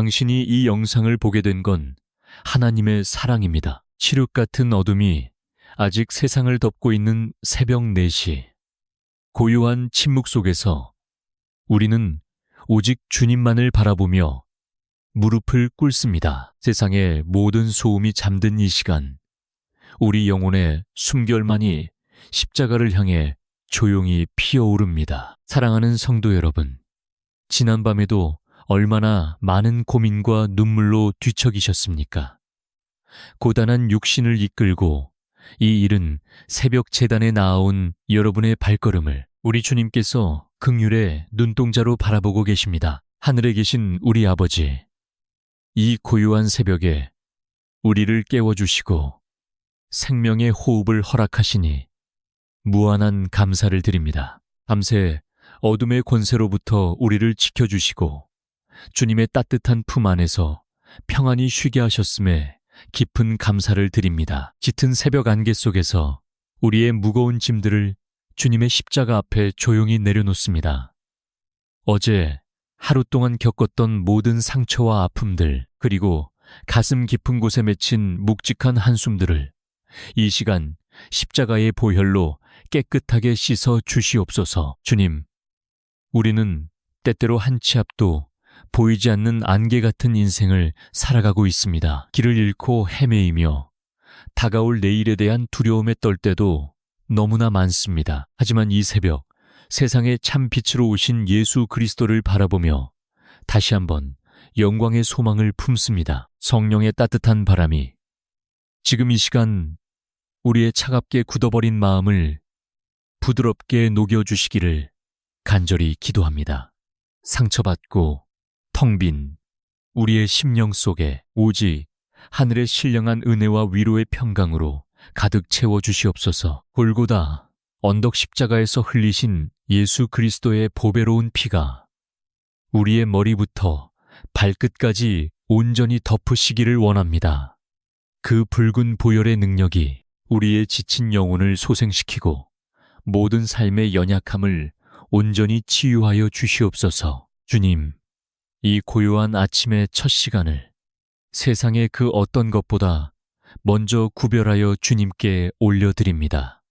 당신이 이 영상을 보게 된 건 하나님의 사랑입니다. 칠흑 같은 어둠이 아직 세상을 덮고 있는 새벽 4시, 고요한 침묵 속에서 우리는 오직 주님만을 바라보며 무릎을 꿇습니다. 세상의 모든 소음이 잠든 이 시간, 우리 영혼의 숨결만이 십자가를 향해 조용히 피어오릅니다. 사랑하는 성도 여러분, 지난밤에도 얼마나 많은 고민과 눈물로 뒤척이셨습니까? 고단한 육신을 이끌고 이 이른 새벽 제단에 나아온 여러분의 발걸음을 우리 주님께서 긍휼의 눈동자로 바라보고 계십니다. 하늘에 계신 우리 아버지, 이 고요한 새벽에 우리를 깨워주시고 생명의 호흡을 허락하시니 무한한 감사를 드립니다. 밤새 어둠의 권세로부터 우리를 지켜주시고 주님의 따뜻한 품 안에서 평안히 쉬게 하셨음에 깊은 감사를 드립니다. 짙은 새벽 안개 속에서 우리의 무거운 짐들을 주님의 십자가 앞에 조용히 내려놓습니다. 어제 하루 동안 겪었던 모든 상처와 아픔들, 그리고 가슴 깊은 곳에 맺힌 묵직한 한숨들을 이 시간 십자가의 보혈로 깨끗하게 씻어 주시옵소서. 주님, 우리는 때때로 한 치 앞도 보이지 않는 안개 같은 인생을 살아가고 있습니다. 길을 잃고 헤매이며 다가올 내일에 대한 두려움에 떨 때도 너무나 많습니다. 하지만 이 새벽 세상의 참 빛으로 오신 예수 그리스도를 바라보며 다시 한번 영광의 소망을 품습니다. 성령의 따뜻한 바람이 지금 이 시간 우리의 차갑게 굳어버린 마음을 부드럽게 녹여주시기를 간절히 기도합니다. 상처받고 텅 빈 우리의 심령 속에 오직 하늘의 신령한 은혜와 위로의 평강으로 가득 채워주시옵소서. 골고다 언덕 십자가에서 흘리신 예수 그리스도의 보배로운 피가 우리의 머리부터 발끝까지 온전히 덮으시기를 원합니다. 그 붉은 보혈의 능력이 우리의 지친 영혼을 소생시키고 모든 삶의 연약함을 온전히 치유하여 주시옵소서. 주님, 이 고요한 아침의 첫 시간을 세상의 그 어떤 것보다 먼저 구별하여 주님께 올려드립니다.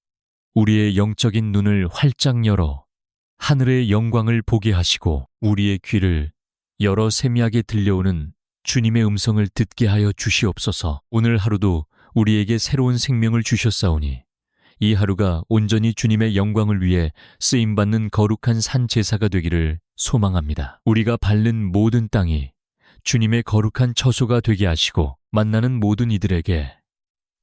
우리의 영적인 눈을 활짝 열어 하늘의 영광을 보게 하시고 우리의 귀를 열어 세미하게 들려오는 주님의 음성을 듣게 하여 주시옵소서. 오늘 하루도 우리에게 새로운 생명을 주셨사오니 이 하루가 온전히 주님의 영광을 위해 쓰임받는 거룩한 산 제사가 되기를 소망합니다. 우리가 밟는 모든 땅이 주님의 거룩한 처소가 되게 하시고 만나는 모든 이들에게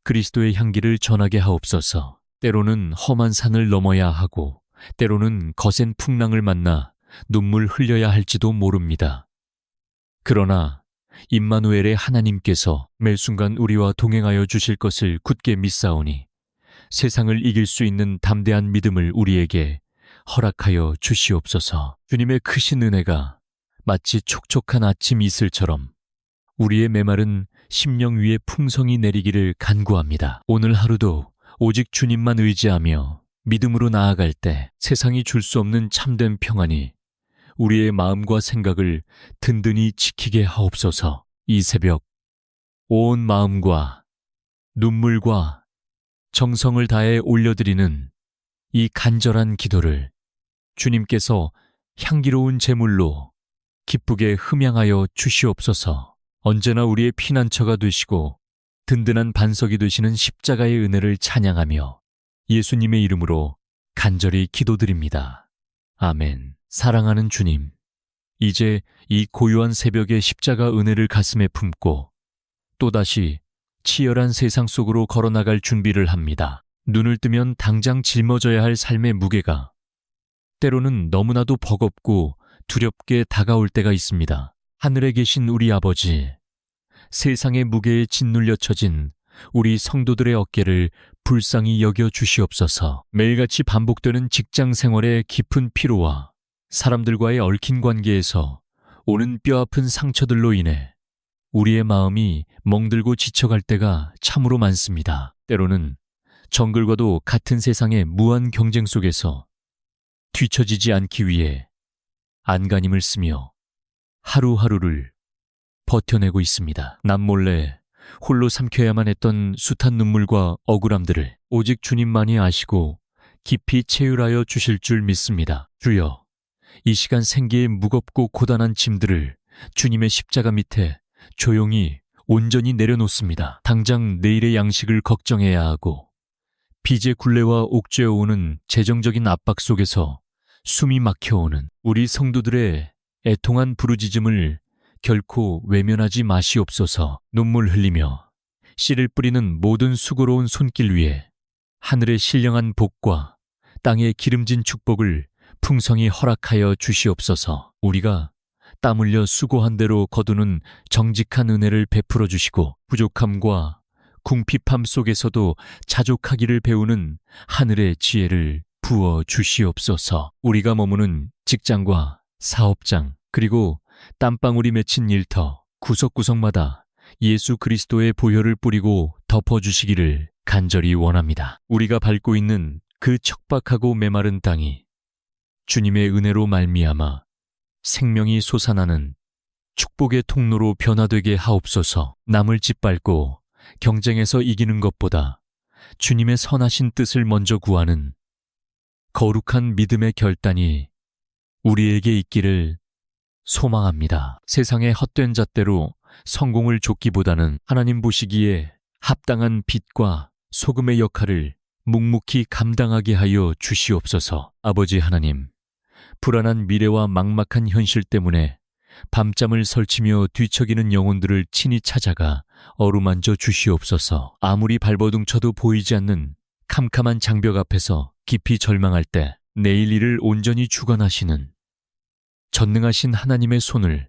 그리스도의 향기를 전하게 하옵소서. 때로는 험한 산을 넘어야 하고 때로는 거센 풍랑을 만나 눈물 흘려야 할지도 모릅니다. 그러나 임마누엘의 하나님께서 매 순간 우리와 동행하여 주실 것을 굳게 믿사오니 세상을 이길 수 있는 담대한 믿음을 우리에게 허락하여 주시옵소서. 주님의 크신 은혜가 마치 촉촉한 아침 이슬처럼 우리의 메마른 심령 위에 풍성이 내리기를 간구합니다. 오늘 하루도 오직 주님만 의지하며 믿음으로 나아갈 때 세상이 줄 수 없는 참된 평안이 우리의 마음과 생각을 든든히 지키게 하옵소서. 이 새벽 온 마음과 눈물과 정성을 다해 올려드리는 이 간절한 기도를 주님께서 향기로운 제물로 기쁘게 흠양하여 주시옵소서. 언제나 우리의 피난처가 되시고 든든한 반석이 되시는 십자가의 은혜를 찬양하며 예수님의 이름으로 간절히 기도드립니다. 아멘. 사랑하는 주님, 이제 이 고요한 새벽의 십자가 은혜를 가슴에 품고 또다시 치열한 세상 속으로 걸어나갈 준비를 합니다. 눈을 뜨면 당장 짊어져야 할 삶의 무게가 때로는 너무나도 버겁고 두렵게 다가올 때가 있습니다. 하늘에 계신 우리 아버지, 세상의 무게에 짓눌려 처진 우리 성도들의 어깨를 불쌍히 여겨 주시옵소서. 매일같이 반복되는 직장 생활의 깊은 피로와 사람들과의 얽힌 관계에서 오는 뼈아픈 상처들로 인해 우리의 마음이 멍들고 지쳐갈 때가 참으로 많습니다. 때로는 정글과도 같은 세상의 무한 경쟁 속에서 뒤처지지 않기 위해 안간힘을 쓰며 하루하루를 버텨내고 있습니다. 남몰래 홀로 삼켜야만 했던 숱한 눈물과 억울함들을 오직 주님만이 아시고 깊이 체휼하여 주실 줄 믿습니다. 주여, 이 시간 생기의 무겁고 고단한 짐들을 주님의 십자가 밑에 조용히 온전히 내려놓습니다. 당장 내일의 양식을 걱정해야 하고 빚의 굴레와 옥죄어오는 재정적인 압박 속에서 숨이 막혀오는 우리 성도들의 애통한 부르짖음을 결코 외면하지 마시옵소서. 눈물 흘리며 씨를 뿌리는 모든 수고로운 손길 위에 하늘의 신령한 복과 땅의 기름진 축복을 풍성히 허락하여 주시옵소서. 우리가 땀 흘려 수고한 대로 거두는 정직한 은혜를 베풀어 주시고 부족함과 궁핍함 속에서도 자족하기를 배우는 하늘의 지혜를 부어 주시옵소서. 우리가 머무는 직장과 사업장 그리고 땀방울이 맺힌 일터 구석구석마다 예수 그리스도의 보혈을 뿌리고 덮어주시기를 간절히 원합니다. 우리가 밟고 있는 그 척박하고 메마른 땅이 주님의 은혜로 말미암아 생명이 솟아나는 축복의 통로로 변화되게 하옵소서. 남을 짓밟고 경쟁에서 이기는 것보다 주님의 선하신 뜻을 먼저 구하는 거룩한 믿음의 결단이 우리에게 있기를 소망합니다. 세상의 헛된 잣대로 성공을 좇기보다는 하나님 보시기에 합당한 빛과 소금의 역할을 묵묵히 감당하게 하여 주시옵소서. 아버지 하나님, 불안한 미래와 막막한 현실 때문에 밤잠을 설치며 뒤척이는 영혼들을 친히 찾아가 어루만져 주시옵소서. 아무리 발버둥쳐도 보이지 않는 캄캄한 장벽 앞에서 깊이 절망할 때 내일 일을 온전히 주관하시는 전능하신 하나님의 손을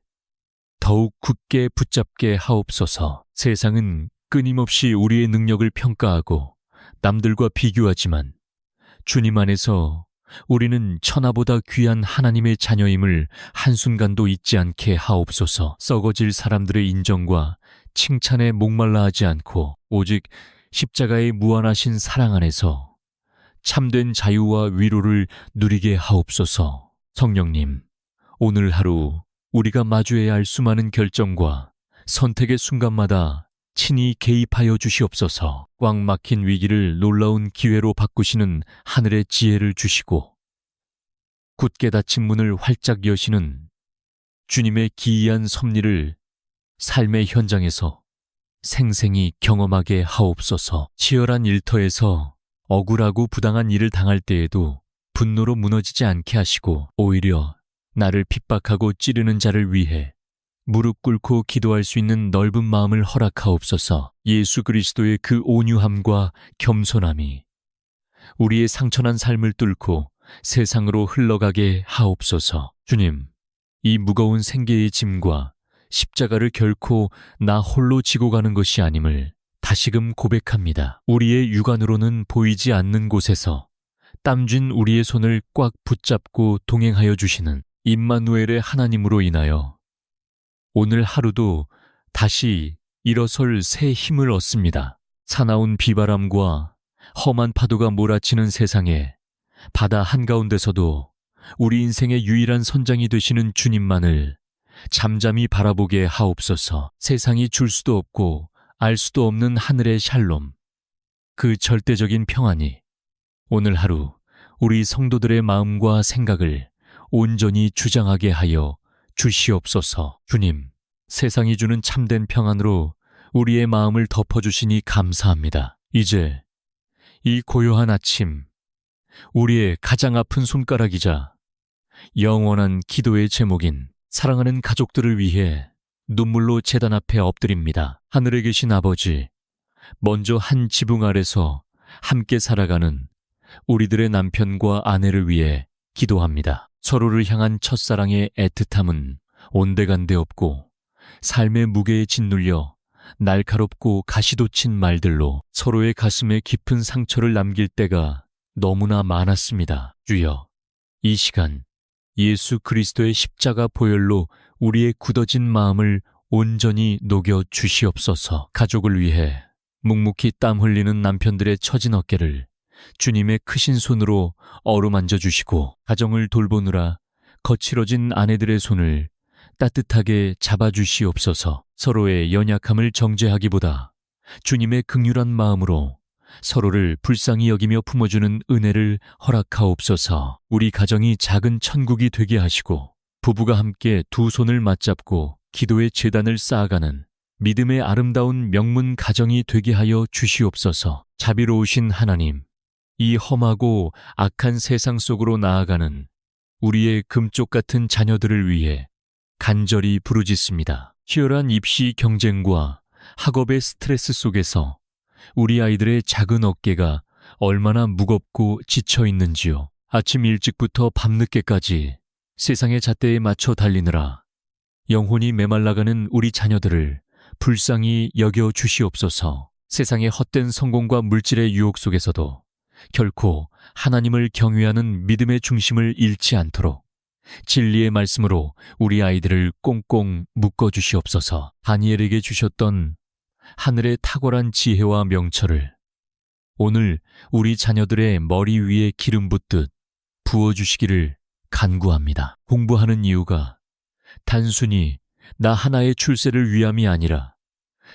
더욱 굳게 붙잡게 하옵소서. 세상은 끊임없이 우리의 능력을 평가하고 남들과 비교하지만 주님 안에서 우리는 천하보다 귀한 하나님의 자녀임을 한순간도 잊지 않게 하옵소서. 썩어질 사람들의 인정과 칭찬에 목말라 하지 않고 오직 십자가의 무한하신 사랑 안에서 참된 자유와 위로를 누리게 하옵소서. 성령님, 오늘 하루 우리가 마주해야 할 수많은 결정과 선택의 순간마다 친히 개입하여 주시옵소서. 꽉 막힌 위기를 놀라운 기회로 바꾸시는 하늘의 지혜를 주시고 굳게 닫힌 문을 활짝 여시는 주님의 기이한 섭리를 삶의 현장에서 생생히 경험하게 하옵소서. 치열한 일터에서 억울하고 부당한 일을 당할 때에도 분노로 무너지지 않게 하시고 오히려 나를 핍박하고 찌르는 자를 위해 무릎 꿇고 기도할 수 있는 넓은 마음을 허락하옵소서. 예수 그리스도의 그 온유함과 겸손함이 우리의 상처난 삶을 뚫고 세상으로 흘러가게 하옵소서. 주님, 이 무거운 생계의 짐과 십자가를 결코 나 홀로 지고 가는 것이 아님을 다시금 고백합니다. 우리의 육안으로는 보이지 않는 곳에서 땀쥔 우리의 손을 꽉 붙잡고 동행하여 주시는 임마누엘의 하나님으로 인하여 오늘 하루도 다시 일어설 새 힘을 얻습니다. 사나운 비바람과 험한 파도가 몰아치는 세상에 바다 한가운데서도 우리 인생의 유일한 선장이 되시는 주님만을 잠잠히 바라보게 하옵소서. 세상이 줄 수도 없고 알 수도 없는 하늘의 샬롬, 그 절대적인 평안이 오늘 하루 우리 성도들의 마음과 생각을 온전히 주장하게 하여 주시옵소서. 주님, 세상이 주는 참된 평안으로 우리의 마음을 덮어주시니 감사합니다. 이제 이 고요한 아침, 우리의 가장 아픈 손가락이자 영원한 기도의 제목인 사랑하는 가족들을 위해 눈물로 제단 앞에 엎드립니다. 하늘에 계신 아버지, 먼저 한 지붕 아래서 함께 살아가는 우리들의 남편과 아내를 위해 기도합니다. 서로를 향한 첫사랑의 애틋함은 온데간데 없고 삶의 무게에 짓눌려 날카롭고 가시돋친 말들로 서로의 가슴에 깊은 상처를 남길 때가 너무나 많았습니다. 주여, 이 시간 예수 그리스도의 십자가 보혈로 우리의 굳어진 마음을 온전히 녹여 주시옵소서. 가족을 위해 묵묵히 땀 흘리는 남편들의 처진 어깨를 주님의 크신 손으로 어루만져 주시고 가정을 돌보느라 거칠어진 아내들의 손을 따뜻하게 잡아주시옵소서. 서로의 연약함을 정죄하기보다 주님의 긍휼한 마음으로 서로를 불쌍히 여기며 품어주는 은혜를 허락하옵소서. 우리 가정이 작은 천국이 되게 하시고 부부가 함께 두 손을 맞잡고 기도의 제단을 쌓아가는 믿음의 아름다운 명문 가정이 되게 하여 주시옵소서. 자비로우신 하나님, 이 험하고 악한 세상 속으로 나아가는 우리의 금쪽 같은 자녀들을 위해 간절히 부르짖습니다. 치열한 입시 경쟁과 학업의 스트레스 속에서 우리 아이들의 작은 어깨가 얼마나 무겁고 지쳐 있는지요. 아침 일찍부터 밤늦게까지 세상의 잣대에 맞춰 달리느라 영혼이 메말라가는 우리 자녀들을 불쌍히 여겨 주시옵소서. 세상의 헛된 성공과 물질의 유혹 속에서도 결코 하나님을 경외하는 믿음의 중심을 잃지 않도록 진리의 말씀으로 우리 아이들을 꽁꽁 묶어 주시옵소서. 다니엘에게 주셨던 하늘의 탁월한 지혜와 명철을 오늘 우리 자녀들의 머리 위에 기름 붓듯 부어주시기를 간구합니다. 공부하는 이유가 단순히 나 하나의 출세를 위함이 아니라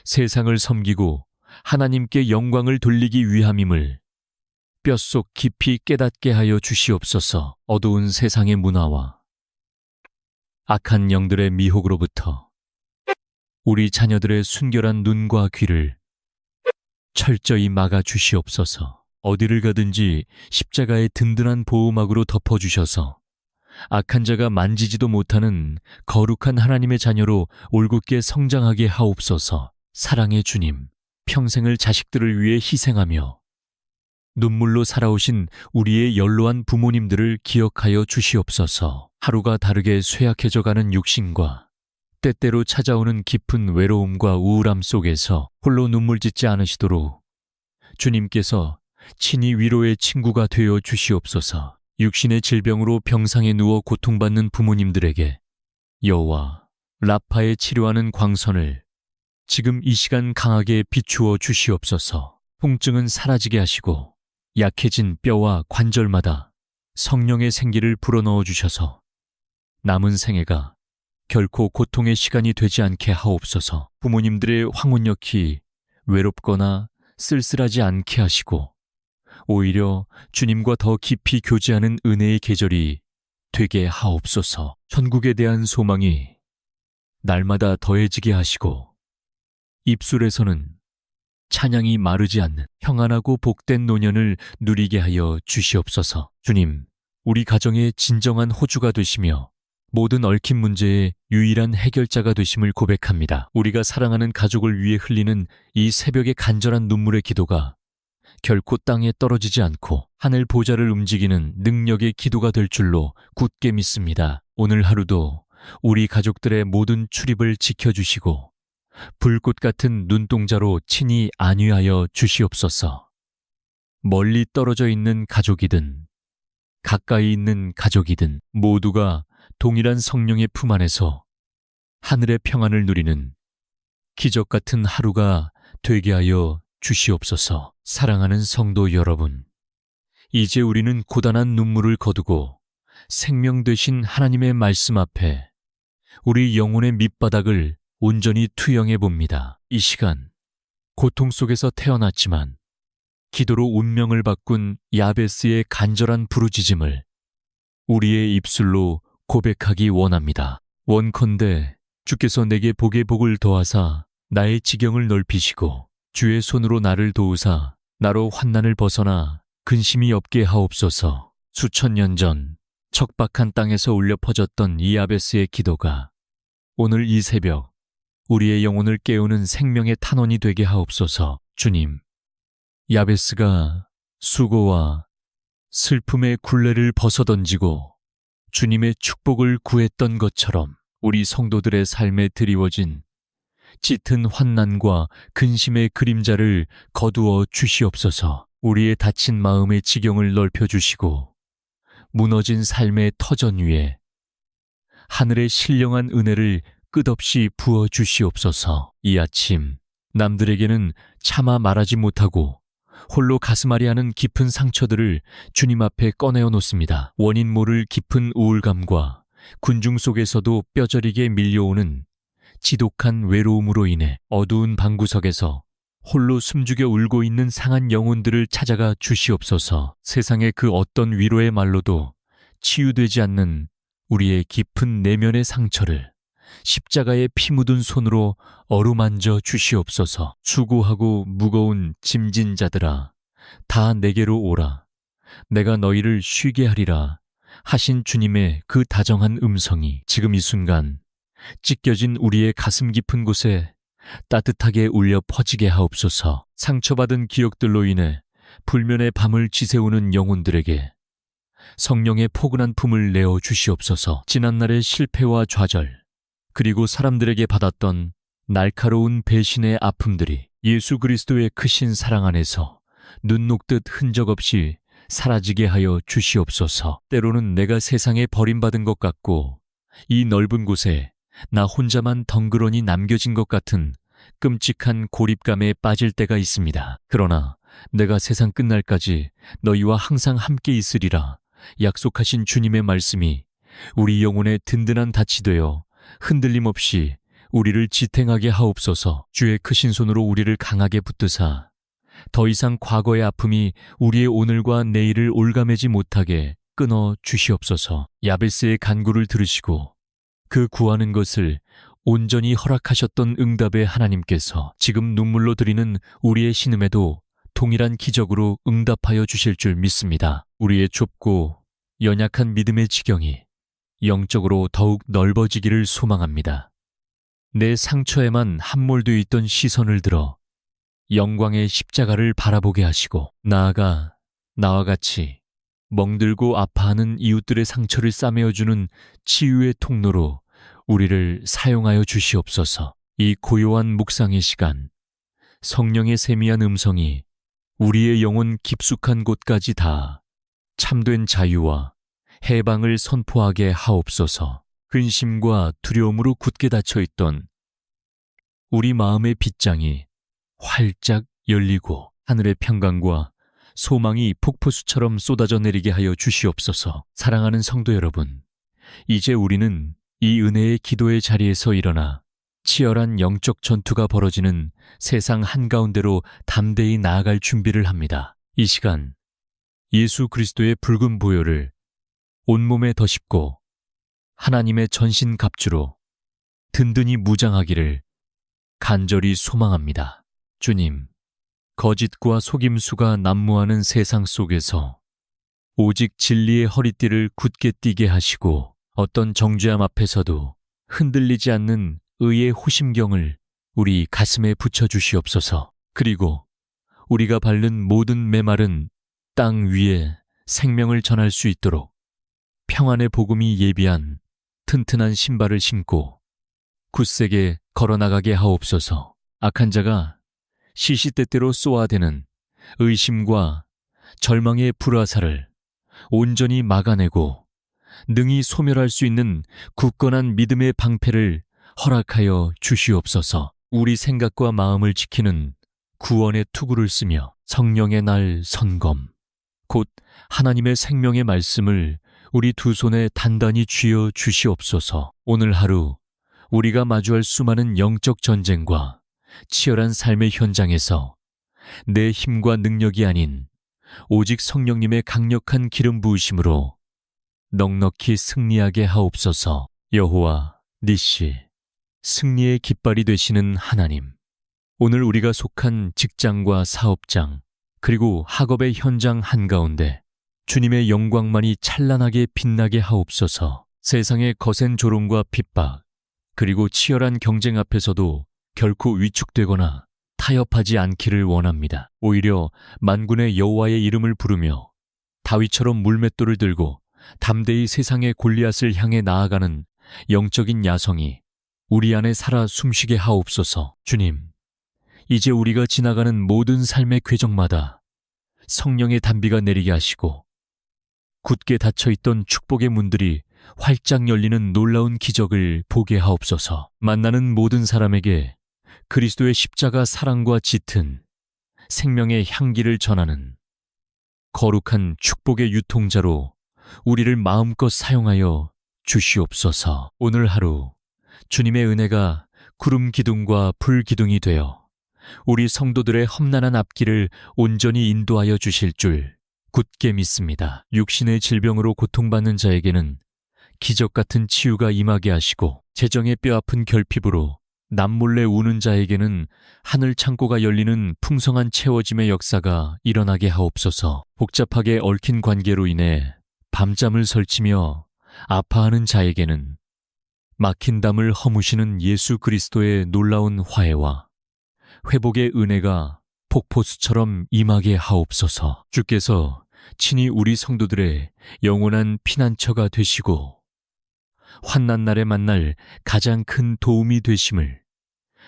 세상을 섬기고 하나님께 영광을 돌리기 위함임을 뼛속 깊이 깨닫게 하여 주시옵소서. 어두운 세상의 문화와 악한 영들의 미혹으로부터 우리 자녀들의 순결한 눈과 귀를 철저히 막아 주시옵소서. 어디를 가든지 십자가의 든든한 보호막으로 덮어주셔서 악한 자가 만지지도 못하는 거룩한 하나님의 자녀로 올곧게 성장하게 하옵소서. 사랑의 주님, 평생을 자식들을 위해 희생하며 눈물로 살아오신 우리의 연로한 부모님들을 기억하여 주시옵소서. 하루가 다르게 쇠약해져가는 육신과 때때로 찾아오는 깊은 외로움과 우울함 속에서 홀로 눈물 짓지 않으시도록 주님께서 친히 위로의 친구가 되어 주시옵소서. 육신의 질병으로 병상에 누워 고통받는 부모님들에게 여호와 라파의 치료하는 광선을 지금 이 시간 강하게 비추어 주시옵소서. 통증은 사라지게 하시고 약해진 뼈와 관절마다 성령의 생기를 불어넣어 주셔서 남은 생애가 결코 고통의 시간이 되지 않게 하옵소서. 부모님들의 황혼역이 외롭거나 쓸쓸하지 않게 하시고 오히려 주님과 더 깊이 교제하는 은혜의 계절이 되게 하옵소서. 천국에 대한 소망이 날마다 더해지게 하시고 입술에서는 찬양이 마르지 않는 평안하고 복된 노년을 누리게 하여 주시옵소서. 주님, 우리 가정의 진정한 호주가 되시며 모든 얽힌 문제의 유일한 해결자가 되심을 고백합니다. 우리가 사랑하는 가족을 위해 흘리는 이 새벽의 간절한 눈물의 기도가 결코 땅에 떨어지지 않고 하늘 보좌를 움직이는 능력의 기도가 될 줄로 굳게 믿습니다. 오늘 하루도 우리 가족들의 모든 출입을 지켜주시고 불꽃 같은 눈동자로 친히 안위하여 주시옵소서. 멀리 떨어져 있는 가족이든 가까이 있는 가족이든 모두가 동일한 성령의 품 안에서 하늘의 평안을 누리는 기적 같은 하루가 되게 하여 주시옵소서. 사랑하는 성도 여러분, 이제 우리는 고단한 눈물을 거두고 생명 되신 하나님의 말씀 앞에 우리 영혼의 밑바닥을 온전히 투영해 봅니다. 이 시간 고통 속에서 태어났지만 기도로 운명을 바꾼 야베스의 간절한 부르짖음을 우리의 입술로 고백하기 원합니다. 원컨대 주께서 내게 복의 복을 더하사 나의 지경을 넓히시고 주의 손으로 나를 도우사 나로 환난을 벗어나 근심이 없게 하옵소서. 수천 년 전 척박한 땅에서 울려 퍼졌던 이 야베스의 기도가 오늘 이 새벽 우리의 영혼을 깨우는 생명의 탄원이 되게 하옵소서. 주님, 야베스가 수고와 슬픔의 굴레를 벗어던지고 주님의 축복을 구했던 것처럼 우리 성도들의 삶에 드리워진 짙은 환난과 근심의 그림자를 거두어 주시옵소서. 우리의 다친 마음의 지경을 넓혀주시고 무너진 삶의 터전 위에 하늘의 신령한 은혜를 끝없이 부어 주시옵소서. 이 아침 남들에게는 차마 말하지 못하고 홀로 가슴앓이 하는 깊은 상처들을 주님 앞에 꺼내어 놓습니다. 원인 모를 깊은 우울감과 군중 속에서도 뼈저리게 밀려오는 지독한 외로움으로 인해 어두운 방구석에서 홀로 숨죽여 울고 있는 상한 영혼들을 찾아가 주시옵소서. 세상의 그 어떤 위로의 말로도 치유되지 않는 우리의 깊은 내면의 상처를 십자가의 피 묻은 손으로 어루만져 주시옵소서. 수고하고 무거운 짐진 자들아, 다 내게로 오라. 내가 너희를 쉬게 하리라 하신 주님의 그 다정한 음성이 지금 이 순간 찢겨진 우리의 가슴 깊은 곳에 따뜻하게 울려 퍼지게 하옵소서. 상처받은 기억들로 인해 불면의 밤을 지새우는 영혼들에게 성령의 포근한 품을 내어 주시옵소서. 지난날의 실패와 좌절, 그리고 사람들에게 받았던 날카로운 배신의 아픔들이 예수 그리스도의 크신 사랑 안에서 눈 녹듯 흔적 없이 사라지게 하여 주시옵소서. 때로는 내가 세상에 버림받은 것 같고 이 넓은 곳에 나 혼자만 덩그러니 남겨진 것 같은 끔찍한 고립감에 빠질 때가 있습니다. 그러나 내가 세상 끝날까지 너희와 항상 함께 있으리라 약속하신 주님의 말씀이 우리 영혼의 든든한 닻이 되어 흔들림 없이 우리를 지탱하게 하옵소서. 주의 크신 손으로 우리를 강하게 붙드사 더 이상 과거의 아픔이 우리의 오늘과 내일을 올가매지 못하게 끊어 주시옵소서. 야베스의 간구를 들으시고 그 구하는 것을 온전히 허락하셨던 응답의 하나님께서 지금 눈물로 드리는 우리의 신음에도 동일한 기적으로 응답하여 주실 줄 믿습니다. 우리의 좁고 연약한 믿음의 지경이 영적으로 더욱 넓어지기를 소망합니다. 내 상처에만 함몰되어 있던 시선을 들어 영광의 십자가를 바라보게 하시고 나아가 나와 같이 멍들고 아파하는 이웃들의 상처를 싸매어주는 치유의 통로로 우리를 사용하여 주시옵소서. 이 고요한 묵상의 시간, 성령의 세미한 음성이 우리의 영혼 깊숙한 곳까지 닿아 참된 자유와 해방을 선포하게 하옵소서. 근심과 두려움으로 굳게 닫혀있던 우리 마음의 빗장이 활짝 열리고 하늘의 평강과 소망이 폭포수처럼 쏟아져 내리게 하여 주시옵소서. 사랑하는 성도 여러분, 이제 우리는 이 은혜의 기도의 자리에서 일어나 치열한 영적 전투가 벌어지는 세상 한가운데로 담대히 나아갈 준비를 합니다. 이 시간 예수 그리스도의 붉은 보혈을 온몸에 덧입고 하나님의 전신 갑주로 든든히 무장하기를 간절히 소망합니다. 주님, 거짓과 속임수가 난무하는 세상 속에서 오직 진리의 허리띠를 굳게 띠게 하시고 어떤 정죄함 앞에서도 흔들리지 않는 의의 호심경을 우리 가슴에 붙여주시옵소서. 그리고 우리가 밟는 모든 메마른 땅 위에 생명을 전할 수 있도록 평안의 복음이 예비한 튼튼한 신발을 신고 굳세게 걸어나가게 하옵소서. 악한 자가 시시때때로 쏘아대는 의심과 절망의 불화살을 온전히 막아내고 능히 소멸할 수 있는 굳건한 믿음의 방패를 허락하여 주시옵소서. 우리 생각과 마음을 지키는 구원의 투구를 쓰며 성령의 날 선검, 곧 하나님의 생명의 말씀을 우리 두 손에 단단히 쥐어 주시옵소서. 오늘 하루 우리가 마주할 수많은 영적 전쟁과 치열한 삶의 현장에서 내 힘과 능력이 아닌 오직 성령님의 강력한 기름 부으심으로 넉넉히 승리하게 하옵소서. 여호와 니시, 승리의 깃발이 되시는 하나님, 오늘 우리가 속한 직장과 사업장, 그리고 학업의 현장 한가운데 주님의 영광만이 찬란하게 빛나게 하옵소서. 세상의 거센 조롱과 핍박, 그리고 치열한 경쟁 앞에서도 결코 위축되거나 타협하지 않기를 원합니다. 오히려 만군의 여호와의 이름을 부르며 다윗처럼 물맷돌을 들고 담대히 세상의 골리앗을 향해 나아가는 영적인 야성이 우리 안에 살아 숨쉬게 하옵소서. 주님, 이제 우리가 지나가는 모든 삶의 궤적마다 성령의 단비가 내리게 하시고 굳게 닫혀있던 축복의 문들이 활짝 열리는 놀라운 기적을 보게 하옵소서. 만나는 모든 사람에게 그리스도의 십자가 사랑과 짙은 생명의 향기를 전하는 거룩한 축복의 유통자로 우리를 마음껏 사용하여 주시옵소서. 오늘 하루 주님의 은혜가 구름 기둥과 불 기둥이 되어 우리 성도들의 험난한 앞길을 온전히 인도하여 주실 줄 굳게 믿습니다. 육신의 질병으로 고통받는 자에게는 기적 같은 치유가 임하게 하시고, 재정의 뼈아픈 결핍으로 남몰래 우는 자에게는 하늘 창고가 열리는 풍성한 채워짐의 역사가 일어나게 하옵소서. 복잡하게 얽힌 관계로 인해 밤잠을 설치며 아파하는 자에게는 막힌 담을 허무시는 예수 그리스도의 놀라운 화해와 회복의 은혜가 폭포수처럼 임하게 하옵소서. 주께서 친히 우리 성도들의 영원한 피난처가 되시고 환난 날에 만날 가장 큰 도움이 되심을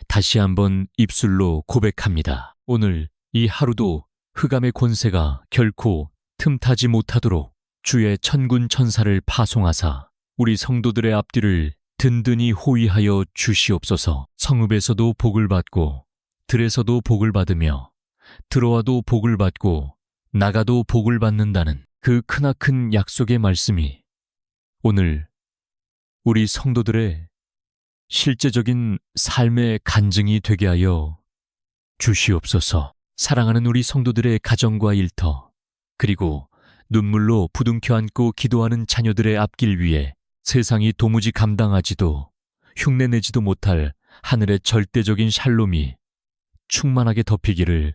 다시 한번 입술로 고백합니다. 오늘 이 하루도 흑암의 권세가 결코 틈타지 못하도록 주의 천군 천사를 파송하사 우리 성도들의 앞뒤를 든든히 호위하여 주시옵소서. 성읍에서도 복을 받고 들에서도 복을 받으며 들어와도 복을 받고 나가도 복을 받는다는 그 크나큰 약속의 말씀이 오늘 우리 성도들의 실제적인 삶의 간증이 되게 하여 주시옵소서. 사랑하는 우리 성도들의 가정과 일터, 그리고 눈물로 부둥켜 안고 기도하는 자녀들의 앞길 위에 세상이 도무지 감당하지도 흉내내지도 못할 하늘의 절대적인 샬롬이 충만하게 덮이기를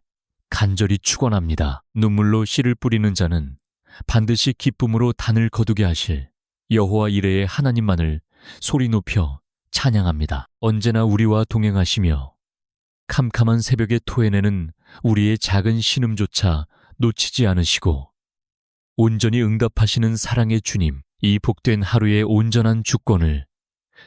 간절히 축원합니다. 눈물로 씨를 뿌리는 자는 반드시 기쁨으로 단을 거두게 하실 여호와 이레의 하나님만을 소리 높여 찬양합니다. 언제나 우리와 동행하시며 캄캄한 새벽에 토해내는 우리의 작은 신음조차 놓치지 않으시고 온전히 응답하시는 사랑의 주님, 이 복된 하루의 온전한 주권을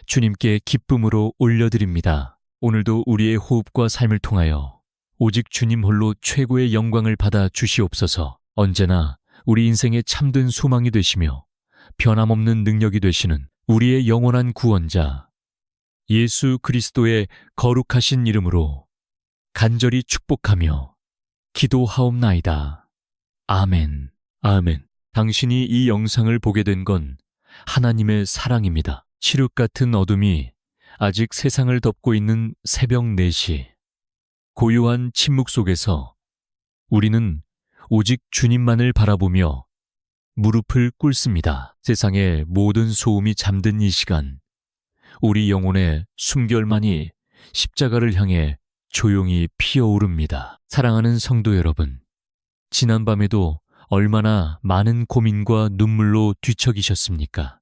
주님께 기쁨으로 올려드립니다. 오늘도 우리의 호흡과 삶을 통하여 오직 주님 홀로 최고의 영광을 받아 주시옵소서. 언제나 우리 인생의 참된 소망이 되시며 변함없는 능력이 되시는 우리의 영원한 구원자 예수 그리스도의 거룩하신 이름으로 간절히 축복하며 기도하옵나이다. 아멘. 아멘. 당신이 이 영상을 보게 된 건 하나님의 사랑입니다. 칠흑 같은 어둠이 아직 세상을 덮고 있는 새벽 4시, 고요한 침묵 속에서 우리는 오직 주님만을 바라보며 무릎을 꿇습니다. 세상의 모든 소음이 잠든 이 시간, 우리 영혼의 숨결만이 십자가를 향해 조용히 피어오릅니다. 사랑하는 성도 여러분, 지난밤에도 얼마나 많은 고민과 눈물로 뒤척이셨습니까?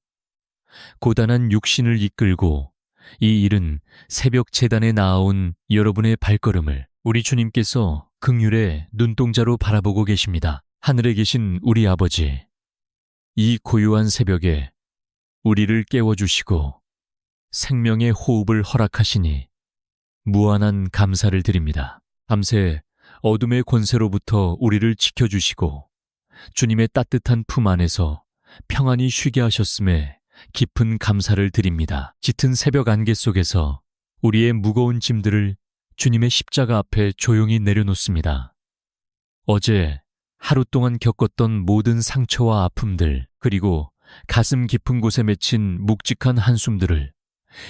고단한 육신을 이끌고 이 일은 새벽 제단에 나아온 여러분의 발걸음을 우리 주님께서 긍휼의 눈동자로 바라보고 계십니다. 하늘에 계신 우리 아버지, 이 고요한 새벽에 우리를 깨워주시고 생명의 호흡을 허락하시니 무한한 감사를 드립니다. 밤새 어둠의 권세로부터 우리를 지켜주시고 주님의 따뜻한 품 안에서 평안히 쉬게 하셨음에 깊은 감사를 드립니다. 짙은 새벽 안개 속에서 우리의 무거운 짐들을 주님의 십자가 앞에 조용히 내려놓습니다. 어제 하루 동안 겪었던 모든 상처와 아픔들, 그리고 가슴 깊은 곳에 맺힌 묵직한 한숨들을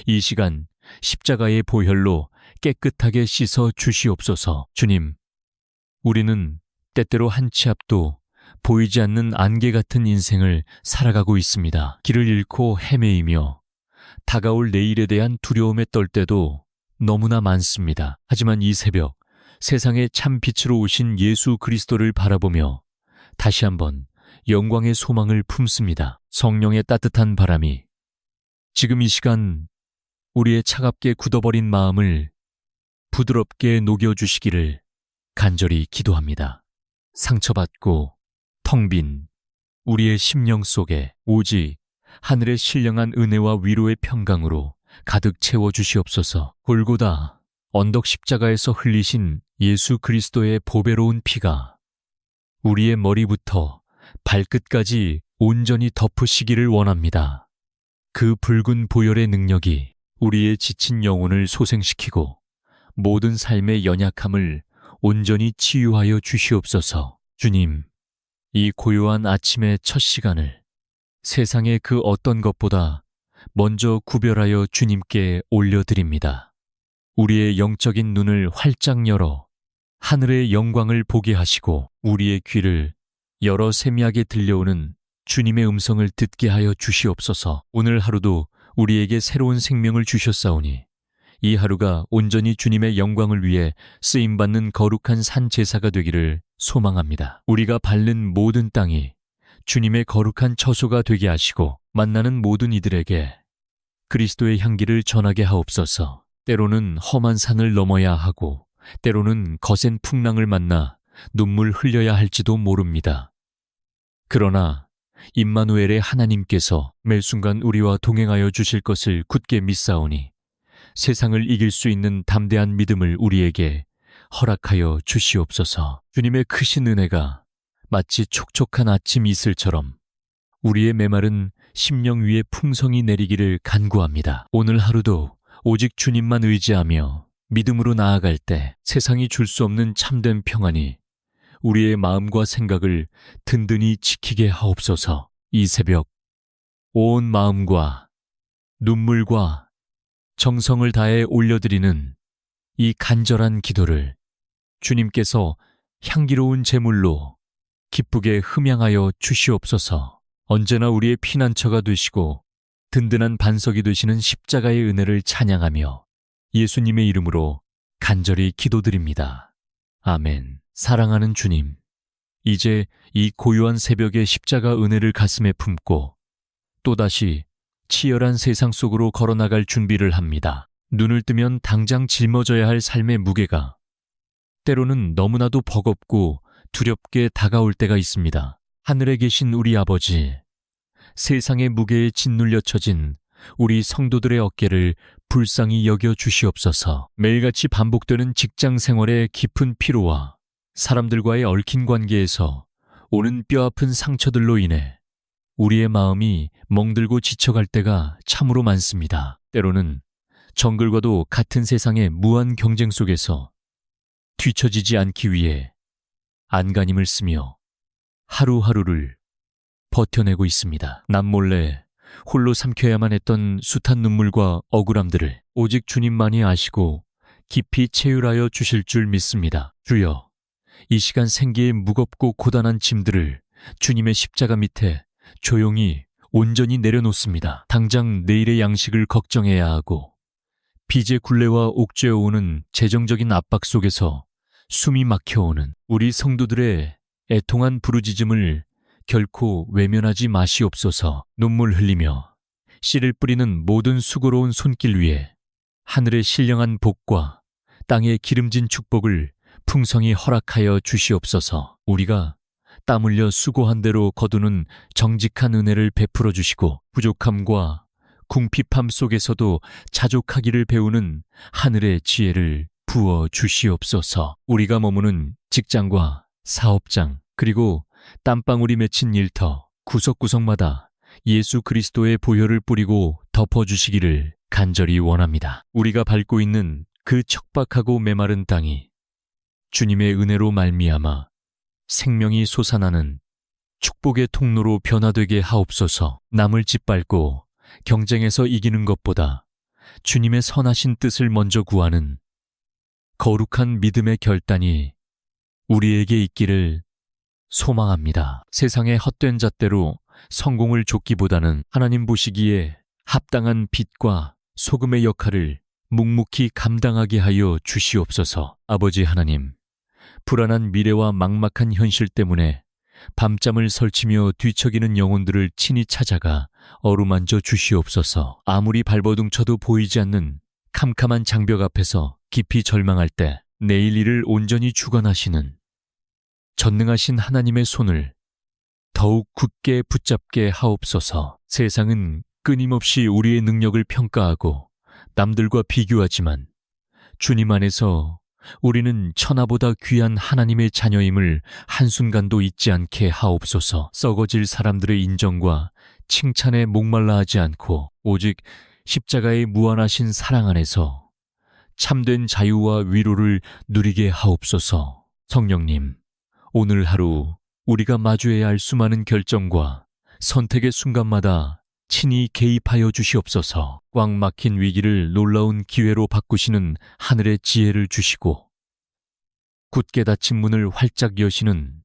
이 시간 십자가의 보혈로 깨끗하게 씻어 주시옵소서. 주님, 우리는 때때로 한 치 앞도 보이지 않는 안개 같은 인생을 살아가고 있습니다. 길을 잃고 헤매이며 다가올 내일에 대한 두려움에 떨 때도 너무나 많습니다. 하지만 이 새벽 세상의 참 빛으로 오신 예수 그리스도를 바라보며 다시 한번 영광의 소망을 품습니다. 성령의 따뜻한 바람이 지금 이 시간 우리의 차갑게 굳어버린 마음을 부드럽게 녹여주시기를 간절히 기도합니다. 상처받고 텅 빈 우리의 심령 속에 오직 하늘의 신령한 은혜와 위로의 평강으로 가득 채워주시옵소서. 골고다 언덕 십자가에서 흘리신 예수 그리스도의 보배로운 피가 우리의 머리부터 발끝까지 온전히 덮으시기를 원합니다. 그 붉은 보혈의 능력이 우리의 지친 영혼을 소생시키고 모든 삶의 연약함을 온전히 치유하여 주시옵소서. 주님, 이 고요한 아침의 첫 시간을 세상의 그 어떤 것보다 먼저 구별하여 주님께 올려드립니다. 우리의 영적인 눈을 활짝 열어 하늘의 영광을 보게 하시고 우리의 귀를 열어 세미하게 들려오는 주님의 음성을 듣게 하여 주시옵소서. 오늘 하루도 우리에게 새로운 생명을 주셨사오니 이 하루가 온전히 주님의 영광을 위해 쓰임받는 거룩한 산 제사가 되기를 소망합니다. 우리가 밟는 모든 땅이 주님의 거룩한 처소가 되게 하시고 만나는 모든 이들에게 그리스도의 향기를 전하게 하옵소서. 때로는 험한 산을 넘어야 하고 때로는 거센 풍랑을 만나 눈물 흘려야 할지도 모릅니다. 그러나 임마누엘의 하나님께서 매 순간 우리와 동행하여 주실 것을 굳게 믿사오니 세상을 이길 수 있는 담대한 믿음을 우리에게 허락하여 주시옵소서. 주님의 크신 은혜가 마치 촉촉한 아침 이슬처럼 우리의 메마른 심령 위에 풍성이 내리기를 간구합니다. 오늘 하루도 오직 주님만 의지하며 믿음으로 나아갈 때 세상이 줄 수 없는 참된 평안이 우리의 마음과 생각을 든든히 지키게 하옵소서. 이 새벽 온 마음과 눈물과 정성을 다해 올려드리는 이 간절한 기도를 주님께서 향기로운 제물로 기쁘게 흠양하여 주시옵소서. 언제나 우리의 피난처가 되시고 든든한 반석이 되시는 십자가의 은혜를 찬양하며 예수님의 이름으로 간절히 기도드립니다. 아멘. 사랑하는 주님, 이제 이 고요한 새벽에 십자가 은혜를 가슴에 품고 또다시 치열한 세상 속으로 걸어나갈 준비를 합니다. 눈을 뜨면 당장 짊어져야 할 삶의 무게가 때로는 너무나도 버겁고 두렵게 다가올 때가 있습니다. 하늘에 계신 우리 아버지, 세상의 무게에 짓눌려 처진 우리 성도들의 어깨를 불쌍히 여겨 주시옵소서. 매일같이 반복되는 직장 생활의 깊은 피로와 사람들과의 얽힌 관계에서 오는 뼈아픈 상처들로 인해 우리의 마음이 멍들고 지쳐갈 때가 참으로 많습니다. 때로는 정글과도 같은 세상의 무한 경쟁 속에서 뒤처지지 않기 위해 안간힘을 쓰며 하루하루를 버텨내고 있습니다. 남몰래 홀로 삼켜야만 했던 숱한 눈물과 억울함들을 오직 주님만이 아시고 깊이 체휼하여 주실 줄 믿습니다. 주여, 이 시간 생기의 무겁고 고단한 짐들을 주님의 십자가 밑에 조용히 온전히 내려놓습니다. 당장 내일의 양식을 걱정해야 하고 빚의 굴레와 옥죄어오는 재정적인 압박 속에서 숨이 막혀오는 우리 성도들의 애통한 부르짖음을 결코 외면하지 마시옵소서. 눈물 흘리며 씨를 뿌리는 모든 수고로운 손길 위에 하늘의 신령한 복과 땅의 기름진 축복을 풍성히 허락하여 주시옵소서. 우리가 땀 흘려 수고한 대로 거두는 정직한 은혜를 베풀어 주시고 부족함과 궁핍함 속에서도 자족하기를 배우는 하늘의 지혜를 부어 주시옵소서. 우리가 머무는 직장과 사업장 그리고 땀방울이 맺힌 일터 구석구석마다 예수 그리스도의 보혈을 뿌리고 덮어주시기를 간절히 원합니다. 우리가 밟고 있는 그 척박하고 메마른 땅이 주님의 은혜로 말미암아 생명이 솟아나는 축복의 통로로 변화되게 하옵소서. 남을 짓밟고 경쟁에서 이기는 것보다 주님의 선하신 뜻을 먼저 구하는 거룩한 믿음의 결단이 우리에게 있기를 소망합니다. 세상의 헛된 잣대로 성공을 좇기보다는 하나님 보시기에 합당한 빛과 소금의 역할을 묵묵히 감당하게 하여 주시옵소서. 아버지 하나님, 불안한 미래와 막막한 현실 때문에 밤잠을 설치며 뒤척이는 영혼들을 친히 찾아가 어루만져 주시옵소서. 아무리 발버둥쳐도 보이지 않는 캄캄한 장벽 앞에서 깊이 절망할 때 내일 일을 온전히 주관하시는 전능하신 하나님의 손을 더욱 굳게 붙잡게 하옵소서. 세상은 끊임없이 우리의 능력을 평가하고 남들과 비교하지만 주님 안에서 우리는 천하보다 귀한 하나님의 자녀임을 한순간도 잊지 않게 하옵소서. 썩어질 사람들의 인정과 칭찬에 목말라 하지 않고 오직 십자가의 무한하신 사랑 안에서 참된 자유와 위로를 누리게 하옵소서. 성령님, 오늘 하루 우리가 마주해야 할 수많은 결정과 선택의 순간마다 친히 개입하여 주시옵소서. 꽉 막힌 위기를 놀라운 기회로 바꾸시는 하늘의 지혜를 주시고 굳게 닫힌 문을 활짝 여시는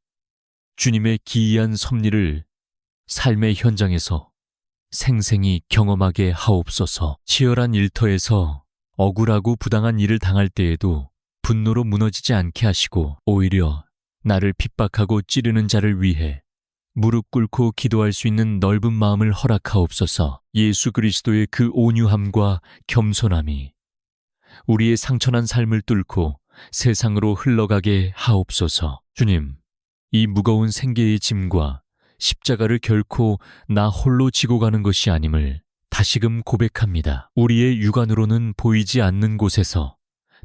주님의 기이한 섭리를 삶의 현장에서 생생히 경험하게 하옵소서. 치열한 일터에서 억울하고 부당한 일을 당할 때에도 분노로 무너지지 않게 하시고 오히려 나를 핍박하고 찌르는 자를 위해 무릎 꿇고 기도할 수 있는 넓은 마음을 허락하옵소서. 예수 그리스도의 그 온유함과 겸손함이 우리의 상처난 삶을 뚫고 세상으로 흘러가게 하옵소서. 주님, 이 무거운 생계의 짐과 십자가를 결코 나 홀로 지고 가는 것이 아님을 다시금 고백합니다. 우리의 육안으로는 보이지 않는 곳에서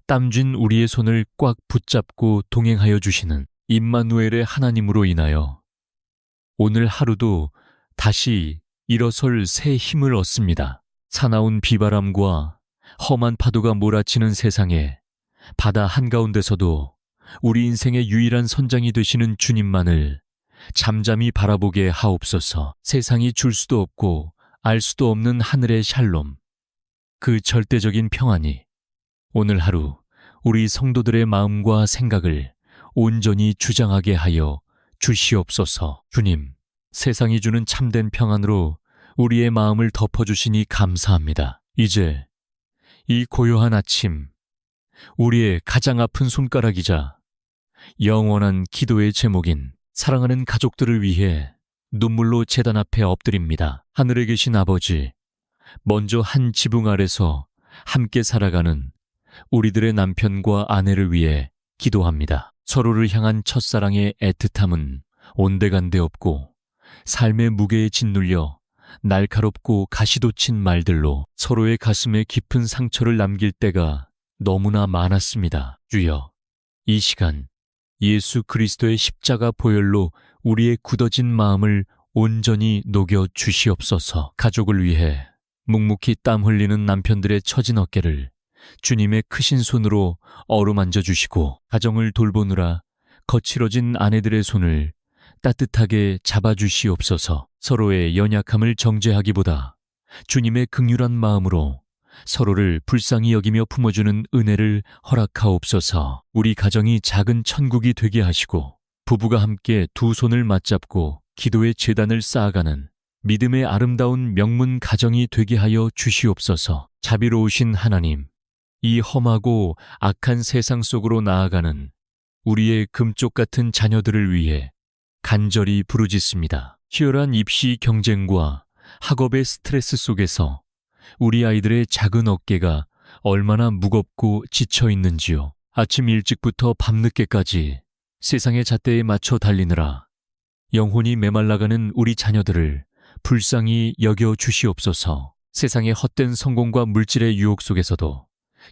땀진 우리의 손을 꽉 붙잡고 동행하여 주시는 임마누엘의 하나님으로 인하여 오늘 하루도 다시 일어설 새 힘을 얻습니다. 사나운 비바람과 험한 파도가 몰아치는 세상에 바다 한가운데서도 우리 인생의 유일한 선장이 되시는 주님만을 잠잠히 바라보게 하옵소서. 세상이 줄 수도 없고 알 수도 없는 하늘의 샬롬, 그 절대적인 평안이 오늘 하루 우리 성도들의 마음과 생각을 온전히 주장하게 하여 주시옵소서. 주님, 세상이 주는 참된 평안으로 우리의 마음을 덮어주시니 감사합니다. 이제 이 고요한 아침, 우리의 가장 아픈 손가락이자 영원한 기도의 제목인 사랑하는 가족들을 위해 눈물로 제단 앞에 엎드립니다. 하늘에 계신 아버지, 먼저 한 지붕 아래서 함께 살아가는 우리들의 남편과 아내를 위해 기도합니다. 서로를 향한 첫사랑의 애틋함은 온데간데 없고 삶의 무게에 짓눌려 날카롭고 가시돋친 말들로 서로의 가슴에 깊은 상처를 남길 때가 너무나 많았습니다. 주여, 이 시간 예수 그리스도의 십자가 보혈로 우리의 굳어진 마음을 온전히 녹여 주시옵소서. 가족을 위해 묵묵히 땀 흘리는 남편들의 처진 어깨를 주님의 크신 손으로 어루만져 주시고 가정을 돌보느라 거칠어진 아내들의 손을 따뜻하게 잡아주시옵소서. 서로의 연약함을 정죄하기보다 주님의 긍휼한 마음으로 서로를 불쌍히 여기며 품어주는 은혜를 허락하옵소서. 우리 가정이 작은 천국이 되게 하시고 부부가 함께 두 손을 맞잡고 기도의 제단을 쌓아가는 믿음의 아름다운 명문 가정이 되게 하여 주시옵소서. 자비로우신 하나님, 이 험하고 악한 세상 속으로 나아가는 우리의 금쪽 같은 자녀들을 위해 간절히 부르짖습니다. 치열한 입시 경쟁과 학업의 스트레스 속에서 우리 아이들의 작은 어깨가 얼마나 무겁고 지쳐 있는지요. 아침 일찍부터 밤늦게까지 세상의 잣대에 맞춰 달리느라 영혼이 메말라가는 우리 자녀들을 불쌍히 여겨 주시옵소서. 세상의 헛된 성공과 물질의 유혹 속에서도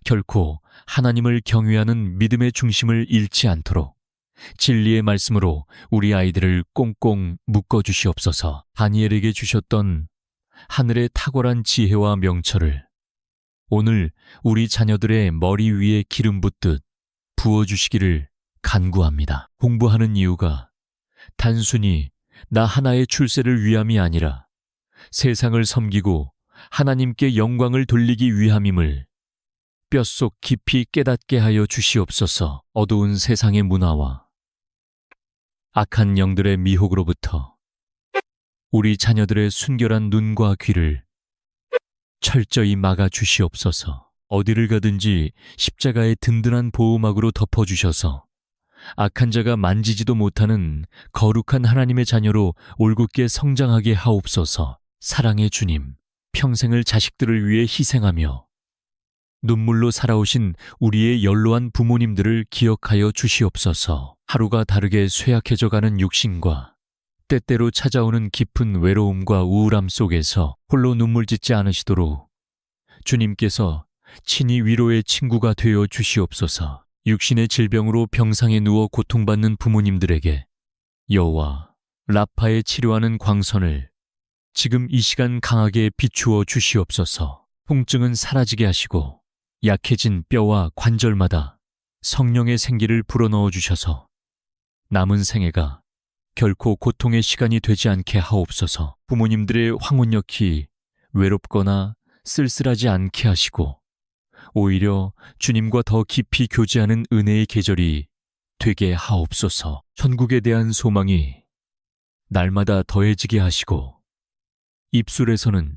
결코 하나님을 경외하는 믿음의 중심을 잃지 않도록 진리의 말씀으로 우리 아이들을 꽁꽁 묶어 주시옵소서. 다니엘에게 주셨던 하늘의 탁월한 지혜와 명철을 오늘 우리 자녀들의 머리 위에 기름 붓듯 부어주시기를 간구합니다. 공부하는 이유가 단순히 나 하나의 출세를 위함이 아니라 세상을 섬기고 하나님께 영광을 돌리기 위함임을 뼛속 깊이 깨닫게 하여 주시옵소서. 어두운 세상의 문화와 악한 영들의 미혹으로부터 우리 자녀들의 순결한 눈과 귀를 철저히 막아 주시옵소서. 어디를 가든지 십자가의 든든한 보호막으로 덮어주셔서 악한 자가 만지지도 못하는 거룩한 하나님의 자녀로 올곧게 성장하게 하옵소서. 사랑의 주님, 평생을 자식들을 위해 희생하며 눈물로 살아오신 우리의 연로한 부모님들을 기억하여 주시옵소서. 하루가 다르게 쇠약해져가는 육신과 때때로 찾아오는 깊은 외로움과 우울함 속에서 홀로 눈물 짓지 않으시도록 주님께서 친히 위로의 친구가 되어 주시옵소서. 육신의 질병으로 병상에 누워 고통받는 부모님들에게 여호와 라파의 치료하는 광선을 지금 이 시간 강하게 비추어 주시옵소서. 통증은 사라지게 하시고 약해진 뼈와 관절마다 성령의 생기를 불어넣어 주셔서 남은 생애가 결코 고통의 시간이 되지 않게 하옵소서. 부모님들의 황혼역이 외롭거나 쓸쓸하지 않게 하시고 오히려 주님과 더 깊이 교제하는 은혜의 계절이 되게 하옵소서. 천국에 대한 소망이 날마다 더해지게 하시고 입술에서는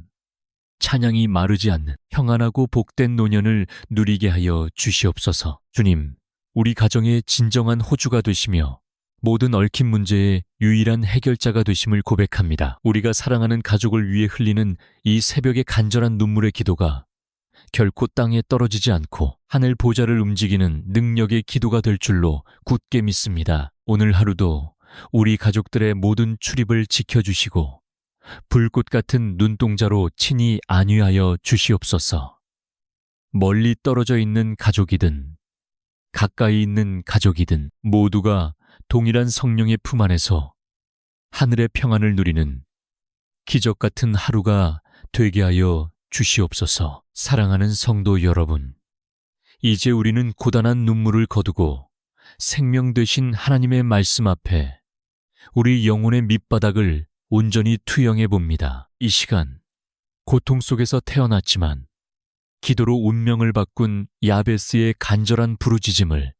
찬양이 마르지 않는 평안하고 복된 노년을 누리게 하여 주시옵소서. 주님, 우리 가정의 진정한 호주가 되시며 모든 얽힌 문제의 유일한 해결자가 되심을 고백합니다. 우리가 사랑하는 가족을 위해 흘리는 이 새벽의 간절한 눈물의 기도가 결코 땅에 떨어지지 않고 하늘 보좌를 움직이는 능력의 기도가 될 줄로 굳게 믿습니다. 오늘 하루도 우리 가족들의 모든 출입을 지켜주시고 불꽃 같은 눈동자로 친히 안위하여 주시옵소서. 멀리 떨어져 있는 가족이든 가까이 있는 가족이든 모두가 동일한 성령의 품 안에서 하늘의 평안을 누리는 기적 같은 하루가 되게 하여 주시옵소서. 사랑하는 성도 여러분, 이제 우리는 고단한 눈물을 거두고 생명 되신 하나님의 말씀 앞에 우리 영혼의 밑바닥을 온전히 투영해 봅니다. 이 시간, 고통 속에서 태어났지만 기도로 운명을 바꾼 야베스의 간절한 부르짖음을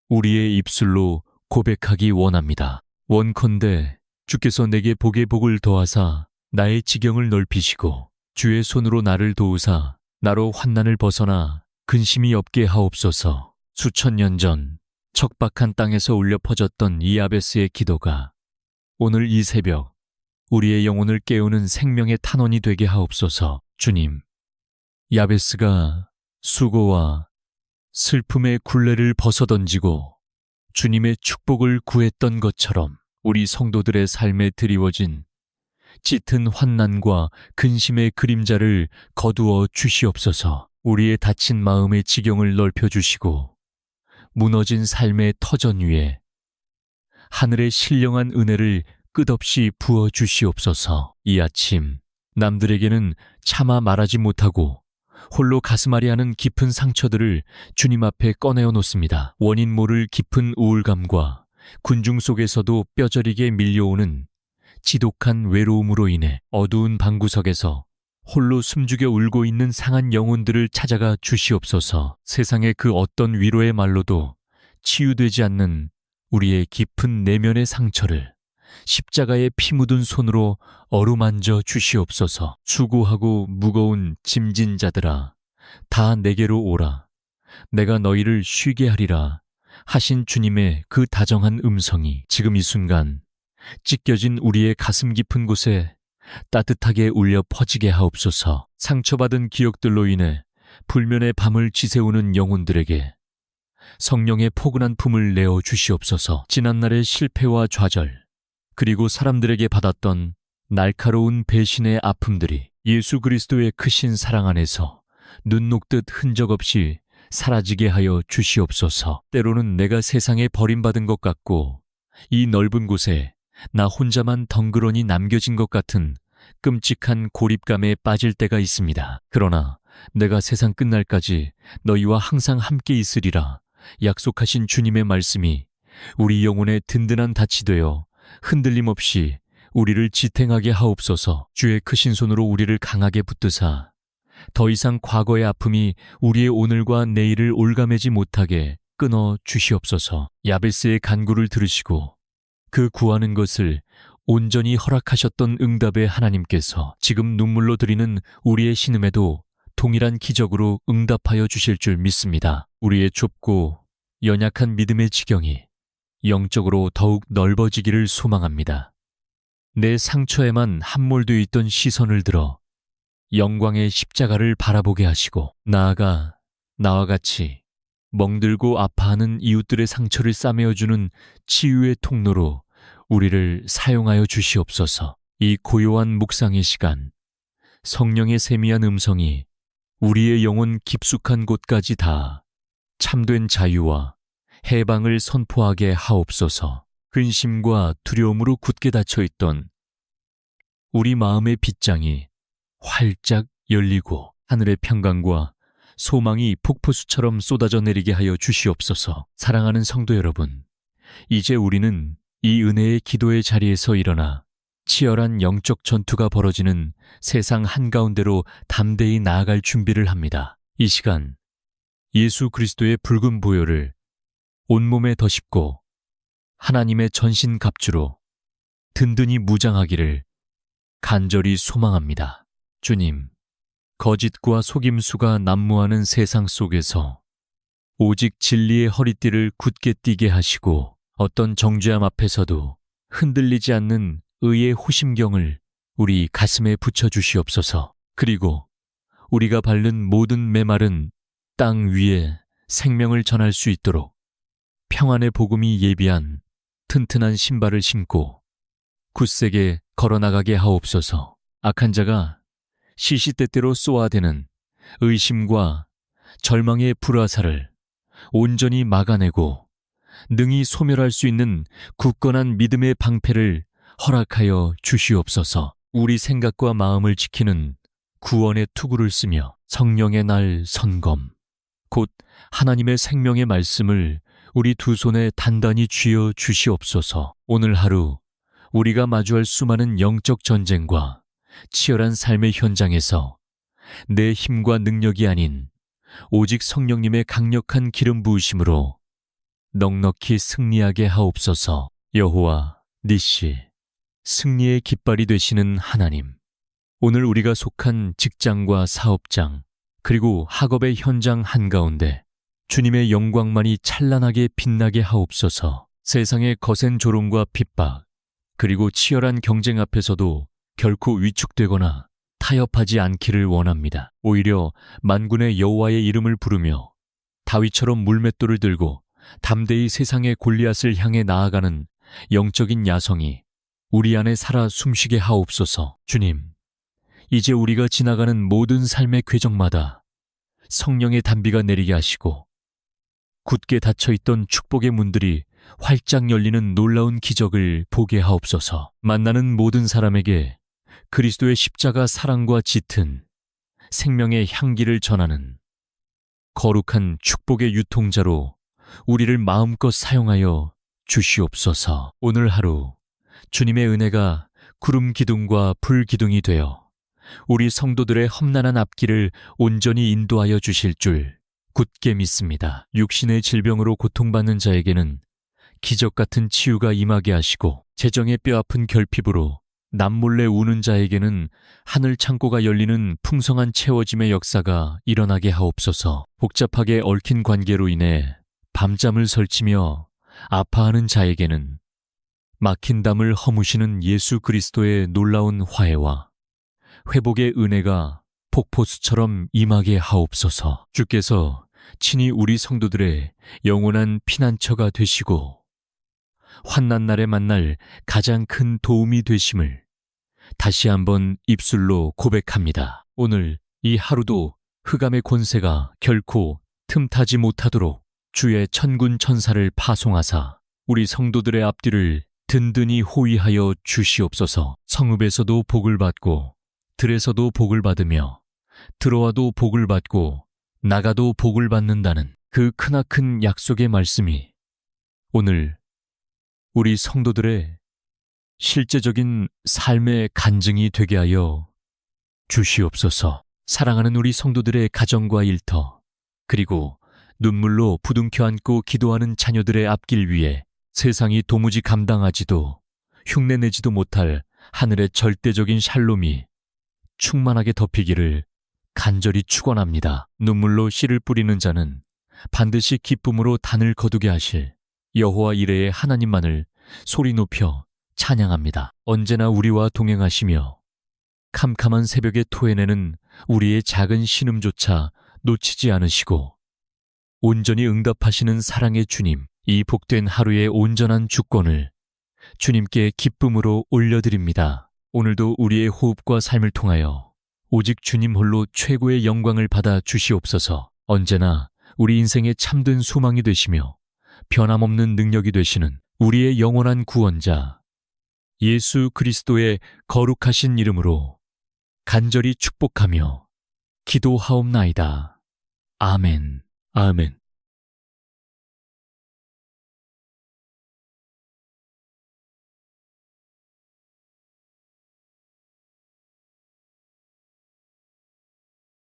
우리의 입술로 고백하기 원합니다. 원컨대 주께서 내게 복의 복을 더하사 나의 지경을 넓히시고 주의 손으로 나를 도우사 나로 환난을 벗어나 근심이 없게 하옵소서. 수천 년 전 척박한 땅에서 울려 퍼졌던 이 야베스의 기도가 오늘 이 새벽 우리의 영혼을 깨우는 생명의 탄원이 되게 하옵소서. 주님, 야베스가 수고와 슬픔의 굴레를 벗어던지고 주님의 축복을 구했던 것처럼 우리 성도들의 삶에 드리워진 짙은 환난과 근심의 그림자를 거두어 주시옵소서. 우리의 다친 마음의 지경을 넓혀주시고 무너진 삶의 터전 위에 하늘의 신령한 은혜를 끝없이 부어 주시옵소서. 이 아침 남들에게는 차마 말하지 못하고 홀로 가슴앓이 하는 깊은 상처들을 주님 앞에 꺼내어 놓습니다. 원인 모를 깊은 우울감과 군중 속에서도 뼈저리게 밀려오는 지독한 외로움으로 인해 어두운 방구석에서 홀로 숨죽여 울고 있는 상한 영혼들을 찾아가 주시옵소서. 세상의 그 어떤 위로의 말로도 치유되지 않는 우리의 깊은 내면의 상처를 십자가의 피 묻은 손으로 어루만져 주시옵소서. 수고하고 무거운 짐진 자들아, 다 내게로 오라. 내가 너희를 쉬게 하리라 하신 주님의 그 다정한 음성이 지금 이 순간 찢겨진 우리의 가슴 깊은 곳에 따뜻하게 울려 퍼지게 하옵소서. 상처받은 기억들로 인해 불면의 밤을 지새우는 영혼들에게 성령의 포근한 품을 내어 주시옵소서. 지난날의 실패와 좌절, 그리고 사람들에게 받았던 날카로운 배신의 아픔들이 예수 그리스도의 크신 사랑 안에서 눈 녹듯 흔적 없이 사라지게 하여 주시옵소서. 때로는 내가 세상에 버림받은 것 같고 이 넓은 곳에 나 혼자만 덩그러니 남겨진 것 같은 끔찍한 고립감에 빠질 때가 있습니다. 그러나 내가 세상 끝날까지 너희와 항상 함께 있으리라 약속하신 주님의 말씀이 우리 영혼의 든든한 닻이 되어 흔들림 없이 우리를 지탱하게 하옵소서. 주의 크신 손으로 우리를 강하게 붙드사 더 이상 과거의 아픔이 우리의 오늘과 내일을 올가매지 못하게 끊어 주시옵소서. 야베스의 간구를 들으시고 그 구하는 것을 온전히 허락하셨던 응답의 하나님께서 지금 눈물로 드리는 우리의 신음에도 동일한 기적으로 응답하여 주실 줄 믿습니다. 우리의 좁고 연약한 믿음의 지경이 영적으로 더욱 넓어지기를 소망합니다. 내 상처에만 함몰되어 있던 시선을 들어 영광의 십자가를 바라보게 하시고 나아가 나와 같이 멍들고 아파하는 이웃들의 상처를 싸매어주는 치유의 통로로 우리를 사용하여 주시옵소서. 이 고요한 묵상의 시간, 성령의 세미한 음성이 우리의 영혼 깊숙한 곳까지 닿아 참된 자유와 해방을 선포하게 하옵소서. 근심과 두려움으로 굳게 닫혀있던 우리 마음의 빗장이 활짝 열리고 하늘의 평강과 소망이 폭포수처럼 쏟아져 내리게 하여 주시옵소서. 사랑하는 성도 여러분, 이제 우리는 이 은혜의 기도의 자리에서 일어나 치열한 영적 전투가 벌어지는 세상 한가운데로 담대히 나아갈 준비를 합니다. 이 시간 예수 그리스도의 붉은 보혈을 온몸에 덧입고 하나님의 전신 갑주로 든든히 무장하기를 간절히 소망합니다. 주님, 거짓과 속임수가 난무하는 세상 속에서 오직 진리의 허리띠를 굳게 띠게 하시고 어떤 정죄함 앞에서도 흔들리지 않는 의의 호심경을 우리 가슴에 붙여주시옵소서. 그리고 우리가 밟는 모든 메마른 땅 위에 생명을 전할 수 있도록 평안의 복음이 예비한 튼튼한 신발을 신고 굳세게 걸어나가게 하옵소서. 악한 자가 시시때때로 쏘아대는 의심과 절망의 불화살을 온전히 막아내고 능히 소멸할 수 있는 굳건한 믿음의 방패를 허락하여 주시옵소서. 우리 생각과 마음을 지키는 구원의 투구를 쓰며 성령의 날 선검, 곧 하나님의 생명의 말씀을 우리 두 손에 단단히 쥐어 주시옵소서. 오늘 하루 우리가 마주할 수많은 영적 전쟁과 치열한 삶의 현장에서 내 힘과 능력이 아닌 오직 성령님의 강력한 기름 부으심으로 넉넉히 승리하게 하옵소서. 여호와 니시, 승리의 깃발이 되시는 하나님, 오늘 우리가 속한 직장과 사업장, 그리고 학업의 현장 한가운데 주님의 영광만이 찬란하게 빛나게 하옵소서. 세상의 거센 조롱과 핍박, 그리고 치열한 경쟁 앞에서도 결코 위축되거나 타협하지 않기를 원합니다. 오히려 만군의 여호와의 이름을 부르며 다윗처럼 물맷돌을 들고 담대히 세상의 골리앗을 향해 나아가는 영적인 야성이 우리 안에 살아 숨쉬게 하옵소서. 주님, 이제 우리가 지나가는 모든 삶의 궤적마다 성령의 단비가 내리게 하시고 굳게 닫혀있던 축복의 문들이 활짝 열리는 놀라운 기적을 보게 하옵소서. 만나는 모든 사람에게 그리스도의 십자가 사랑과 짙은 생명의 향기를 전하는 거룩한 축복의 유통자로 우리를 마음껏 사용하여 주시옵소서. 오늘 하루 주님의 은혜가 구름 기둥과 불 기둥이 되어 우리 성도들의 험난한 앞길을 온전히 인도하여 주실 줄 굳게 믿습니다. 육신의 질병으로 고통받는 자에게는 기적 같은 치유가 임하게 하시고 재정의 뼈아픈 결핍으로 남몰래 우는 자에게는 하늘 창고가 열리는 풍성한 채워짐의 역사가 일어나게 하옵소서. 복잡하게 얽힌 관계로 인해 밤잠을 설치며 아파하는 자에게는 막힌 담을 허무시는 예수 그리스도의 놀라운 화해와 회복의 은혜가 폭포수처럼 임하게 하옵소서. 주께서 친히 우리 성도들의 영원한 피난처가 되시고 환난 날에 만날 가장 큰 도움이 되심을 다시 한번 입술로 고백합니다. 오늘 이 하루도 흑암의 권세가 결코 틈타지 못하도록 주의 천군 천사를 파송하사 우리 성도들의 앞뒤를 든든히 호위하여 주시옵소서. 성읍에서도 복을 받고 들에서도 복을 받으며 들어와도 복을 받고 나가도 복을 받는다는 그 크나큰 약속의 말씀이 오늘 우리 성도들의 실제적인 삶의 간증이 되게 하여 주시옵소서. 사랑하는 우리 성도들의 가정과 일터, 그리고 눈물로 부둥켜 안고 기도하는 자녀들의 앞길 위에 세상이 도무지 감당하지도 흉내내지도 못할 하늘의 절대적인 샬롬이 충만하게 덮이기를 간절히 축원합니다. 눈물로 씨를 뿌리는 자는 반드시 기쁨으로 단을 거두게 하실 여호와 이레의 하나님만을 소리 높여 찬양합니다. 언제나 우리와 동행하시며 캄캄한 새벽에 토해내는 우리의 작은 신음조차 놓치지 않으시고 온전히 응답하시는 사랑의 주님, 이 복된 하루의 온전한 주권을 주님께 기쁨으로 올려드립니다. 오늘도 우리의 호흡과 삶을 통하여 오직 주님 홀로 최고의 영광을 받아 주시옵소서. 언제나 우리 인생의 참된 소망이 되시며 변함없는 능력이 되시는 우리의 영원한 구원자 예수 그리스도의 거룩하신 이름으로 간절히 축복하며 기도하옵나이다. 아멘. 아멘.